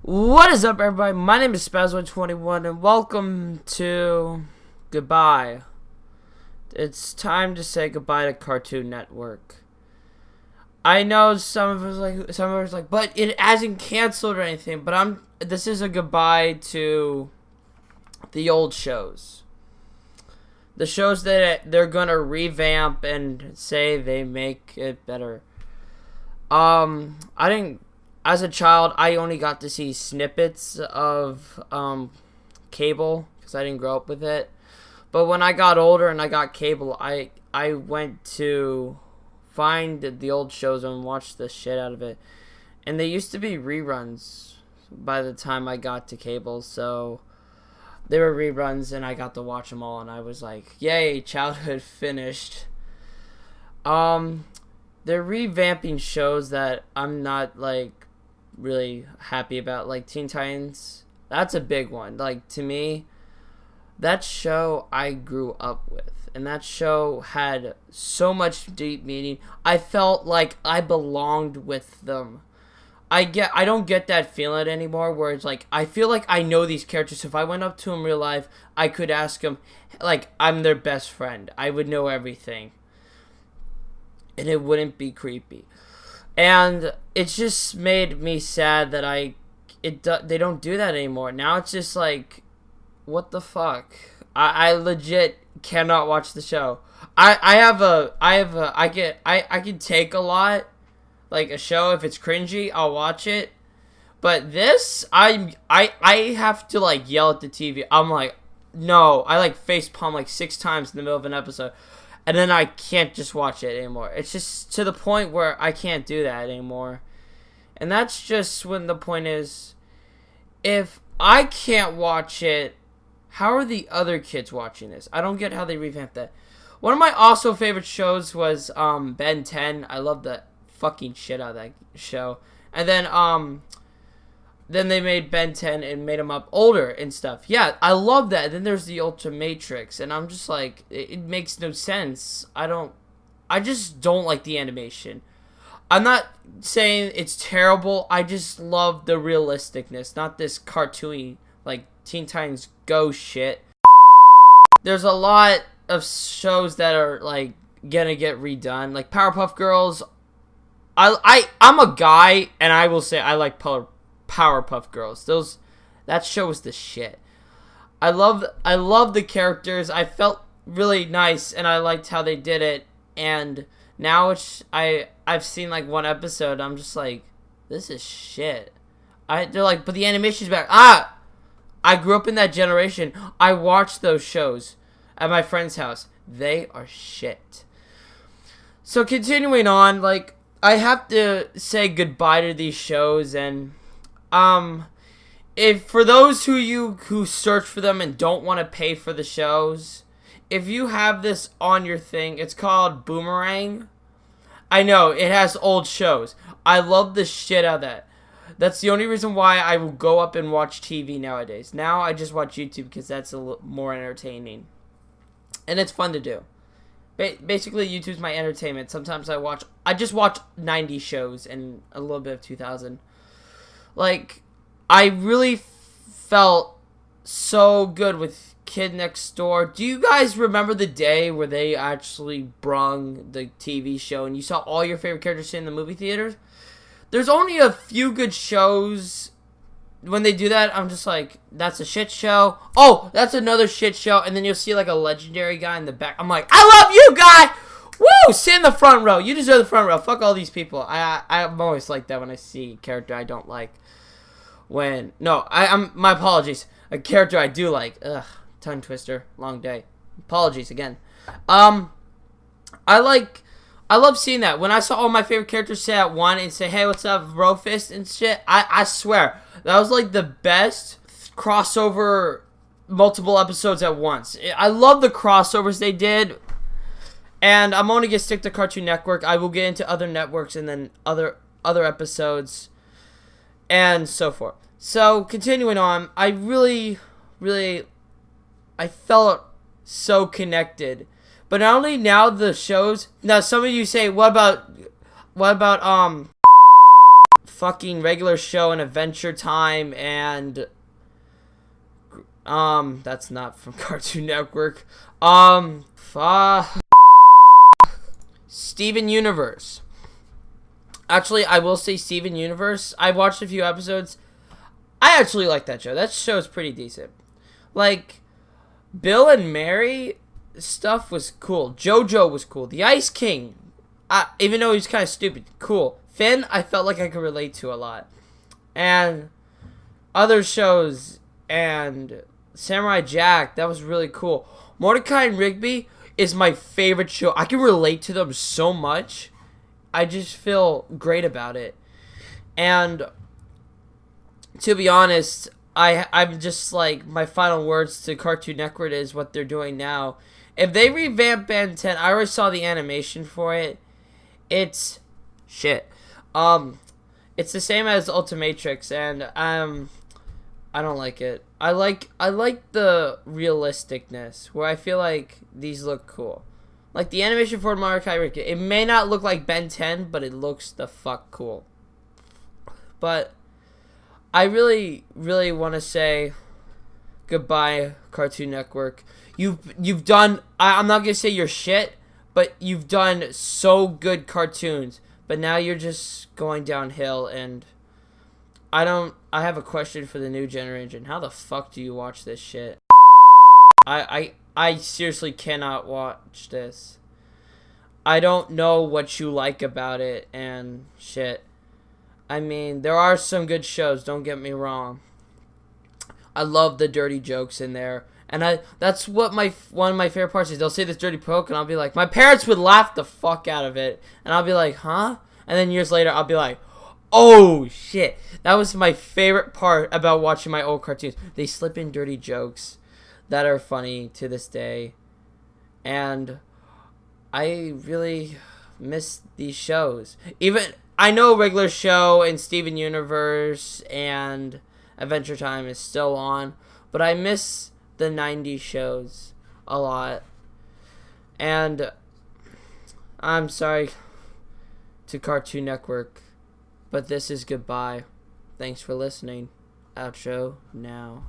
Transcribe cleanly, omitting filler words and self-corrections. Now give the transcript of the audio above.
What is up, everybody? My name is Spazzo21, and welcome to Goodbye. It's time to say goodbye to Cartoon Network. I know some of us like, but it hasn't canceled or anything. But This is a goodbye to the old shows, the shows that they're gonna revamp and say they make it better. I didn't. As a child, I only got to see snippets of cable because I didn't grow up with it. But when I got older and I got cable, I went to find the old shows and watch the shit out of it. And they used to be reruns by the time I got to cable, so they were reruns and I got to watch them all, and I was like, yay, childhood finished. They're revamping shows that I'm not like really happy about, like Teen Titans. That's a big one. Like, to me, that show I grew up with, and that show had so much deep meaning. I felt like I belonged with them. I don't get that feeling anymore where it's like I feel like I know these characters. So if I went up to them in real life, I could ask them, like, I'm their best friend. I would know everything, and it wouldn't be creepy. And it just made me sad that they don't do that anymore. Now it's just like, what the fuck? I legit cannot watch the show. I can take a lot, like a show. If it's cringy, I'll watch it. But this, I have to like yell at the TV. I'm like, no. I like face palm like 6 times in the middle of an episode. And then I can't just watch it anymore. It's just to the point where I can't do that anymore. And that's just when the point is, if I can't watch it, how are the other kids watching this? I don't get how they revamped that. One of my also favorite shows was Ben 10. I love the fucking shit out of that show. And then they made Ben 10 and made him up older and stuff. Yeah, I love that. And then there's the Ultimatrix, and I'm just like, it makes no sense. I just don't like the animation. I'm not saying it's terrible. I just love the realisticness, not this cartoony, like, Teen Titans Go shit. There's a lot of shows that are, like, gonna get redone. Like, Powerpuff Girls. I'm a guy, and I will say I like Powerpuff Girls. That show was the shit. I love the characters. I felt really nice, and I liked how they did it. And now I've seen like one episode. I'm just like, this is shit. They're like, but the animation's back. I grew up in that generation. I watched those shows at my friend's house. They are shit. So continuing on, like, I have to say goodbye to these shows. And if for those who search for them and don't want to pay for the shows, if you have this on your thing, it's called Boomerang. I know it has old shows. I love the shit out of that. That's the only reason why I will go up and watch TV nowadays. Now I just watch YouTube because that's a little more entertaining, and it's fun to do. Basically, YouTube's my entertainment. Sometimes I just watch 90s shows and a little bit of 2000. Like, I really felt so good with Kid Next Door. Do you guys remember the day where they actually brung the TV show and you saw all your favorite characters in the movie theaters? There's only a few good shows. When they do that, I'm just like, that's a shit show. Oh, that's another shit show. And then you'll see like a legendary guy in the back. I'm like, I love you, guy! Woo! Sit in the front row. You deserve the front row. Fuck all these people. I'm always like that when I see a character I don't like. My apologies. A character I do like. Ugh, tongue twister. Long day. Apologies again. I love seeing that. When I saw all my favorite characters say at one and say, hey, what's up, bro fist and shit, I swear, that was like the best crossover multiple episodes at once. I love the crossovers they did. And I'm only going to stick to Cartoon Network. I will get into other networks and then other episodes and so forth. So, continuing on, I really, really, I felt so connected. But not only now the shows, now some of you say, what about fucking Regular Show and Adventure Time and that's not from Cartoon Network. Steven Universe. Actually, I will say Steven Universe. I watched a few episodes. I actually like that show. That show is pretty decent. Like, Bill and Mary stuff was cool. JoJo was cool. The Ice King, even though he was kind of stupid, cool. Finn, I felt like I could relate to a lot. And other shows, and Samurai Jack, that was really cool. Mordecai and Rigby is my favorite show. I can relate to them so much. I just feel great about it. And to be honest, I'm just like, my final words to Cartoon Network is what they're doing now. If they revamp Ben 10, I already saw the animation for it. It's shit. It's the same as Ultimatrix, and I don't like it. I like the realisticness, where I feel like these look cool. Like the animation for Mordecai Rigby, it may not look like Ben 10, but it looks the fuck cool. But I really, really want to say goodbye, Cartoon Network. You've done, I'm not gonna say you're shit, but you've done so good cartoons. But now you're just going downhill, and I have a question for the new generation. How the fuck do you watch this shit? I seriously cannot watch this. I don't know what you like about it and shit. I mean, there are some good shows, don't get me wrong. I love the dirty jokes in there. And that's what one of my favorite parts is. They'll say this dirty joke, and I'll be like, my parents would laugh the fuck out of it. And I'll be like, huh? And then years later, I'll be like, oh shit. That was my favorite part about watching my old cartoons. They slip in dirty jokes that are funny to this day. And I really miss these shows. Even, I know Regular Show and Steven Universe and Adventure Time is still on, but I miss the 90s shows a lot. And I'm sorry to Cartoon Network, but this is goodbye. Thanks for listening. Outro now.